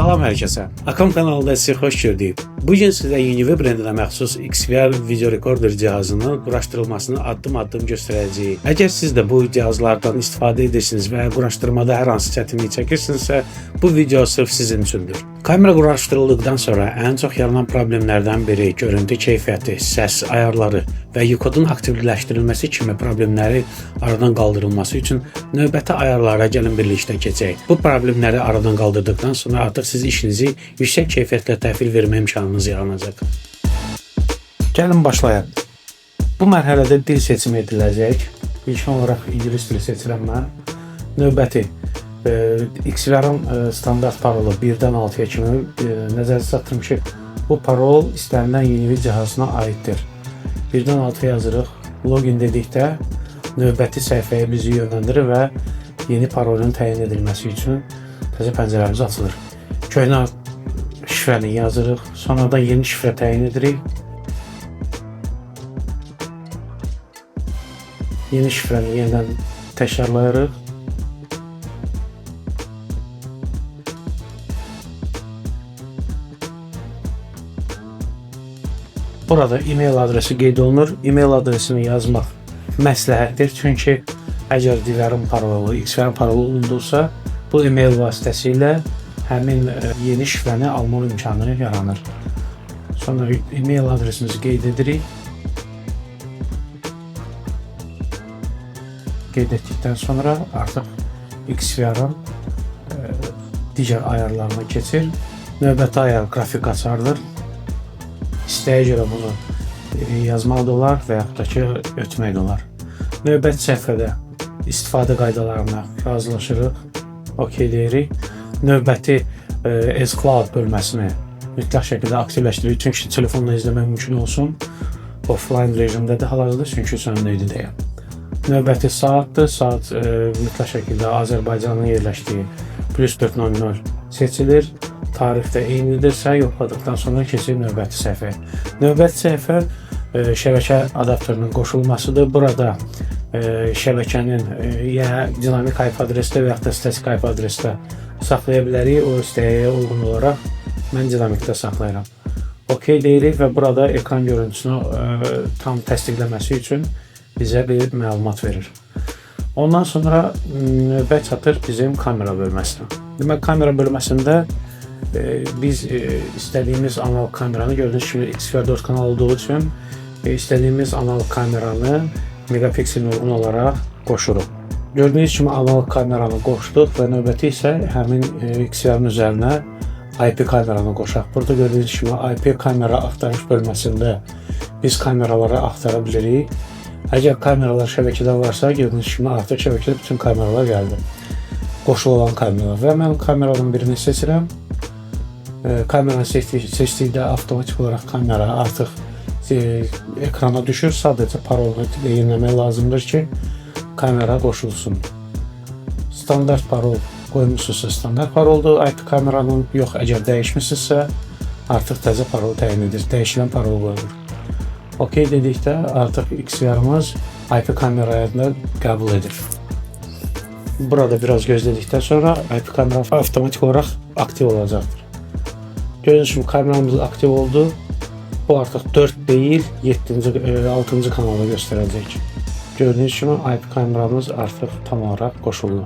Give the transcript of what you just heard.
Salam hər kəsə. Akam kanalında sizi xoş gördük. Bu gün sizə Unive brendinə məxsus XVR video rekorder cihazının quraşdırılmasını addım-addım göstərəcəyik. Əgər siz də bu cihazlardan istifadə edirsiniz və quraşdırmada hər hansı çətinlik çəkirsinizsə, bu video sırf sizin üçündür. Kamera quraşdırıldıqdan sonra ən çox yaranan problemlərdən biri görüntü keyfiyyəti, səs ayarları və Ukodun aktivləşdirilməsi kimi problemləri aradan qaldırılması üçün növbəti ayarlara gəlin birlikdə keçək. Bu problemləri aradan qaldırdıqdan sonra artıq siz işinizi yüksək keyfiyyətlə təhvil vermə imkanınız yaranacaq. Gəlin başlayaq. Bu mərhələdə dil seçimi ediləcək. İlk olaraq ingilis dili seçirəm mən. Növbəti XVR-ın standart parolu 1-dən 6-ya kimi nəzərdə çatdırım ki, bu parol istənilən Unive cihazına aiddir. 1-dən 6-ya yazırıq. Login dedikdə növbəti səhifəyə bizi yönləndirir və yeni parolun təyin edilməsi üçün təzə pəncərəmiz açılır. Köhnə şifrəni yazırıq. Sonra da yeni şifrə təyin edirik. Yeni şifrəni yenidən təkrarlayırıq. Burada e-mail adresi qeyd olunur. E-mail adresini yazmaq məsləhətdir. Çünki əgər XVR-ın parolu unudulsa, bu e-mail vasitəsilə həmin yeni şifrəni alma imkanı yaranır. Sonra e-mail adresimizi qeyd edirik. Qeyd etdikdən sonra artıq XVR-ın digər ayarlarına keçir. Növbəti ayar qrafik açardır. İstəyə görə bunu yazmaq da olar və yaxud da ki, ötmək də olar. Növbəti səhifədə istifadə qaydalarına razılaşırıq. OK deyirik. Növbəti S-Cloud bölməsini mütləq şəkildə aktivləşdiririk. Çünki telefonla izləmək mümkün olsun. Offline rejimdədir hal-hazırda, çünki sönümdə idi deyə. Növbəti saatdır. Saat mütləq şəkildə Azərbaycanın yerləşdiyi +4:00 seçilir. Tarixdə eynidirsə, yoxladıqdan sonra keçir növbəti səhifə. Növbəti səhifə şəbəkə adapterinin qoşulmasıdır. Burada şəbəkənin ya dinamik IP adresdə və ya da statik IP adresdə saxlaya bilərik. O istəyə uyğun olaraq mən dinamikdə saxlayıram. OK deyirik və burada ekran görüntüsünü tam təsdiqləməsi üçün bizə bir məlumat verir. Ondan sonra növbə çatır bizim kamera bölməsinə. Demək, kamera bölməsində biz istədiyimiz analog kameranı, gördüyünüz kimi XVR 4 kanal olduğu üçün istədiyimiz analog kameranı megapikselinə uyğun olaraq qoşuruq. Gördüyünüz kimi analog kameranı qoşduq və növbəti isə həmin XVR-ın üzərinə IP kameranı qoşaq. Burada gördüyünüz kimi IP kamera axtarış bölməsində biz kameraları axtara bilirik. Əgər kameralar şəbəkədə varsa, gördüyünüz kimi artıq şəbəkədə bütün kameralar gəldi. Qoşulu olan kameralar və mən kameradan birini seçirəm. Kameranı seçdikdə avtomatik olaraq kamera artıq ekrana düşür. Sadəcə parolunu yeniləmək lazımdır ki, kamera qoşulsun. Standart parol qoymusunuzsa standart paroldur. IP kameranın yox, əgər dəyişmişsinizsə, artıq təzə parol təyin edir. Dəyişilən parol qoyulur. OK dedikdə artıq XVR-ımız IP kamerayı qəbul edir. Burada biraz gözlədikdən sonra IP kamera avtomatik olaraq aktiv olacaqdır. Gördüyünüz kimi kameramız aktiv oldu. Bu artıq 4 deyil, 6-cı kanalı göstərəcək. Gördüyünüz kimi IP kameramız artıq tam olaraq qoşuldu.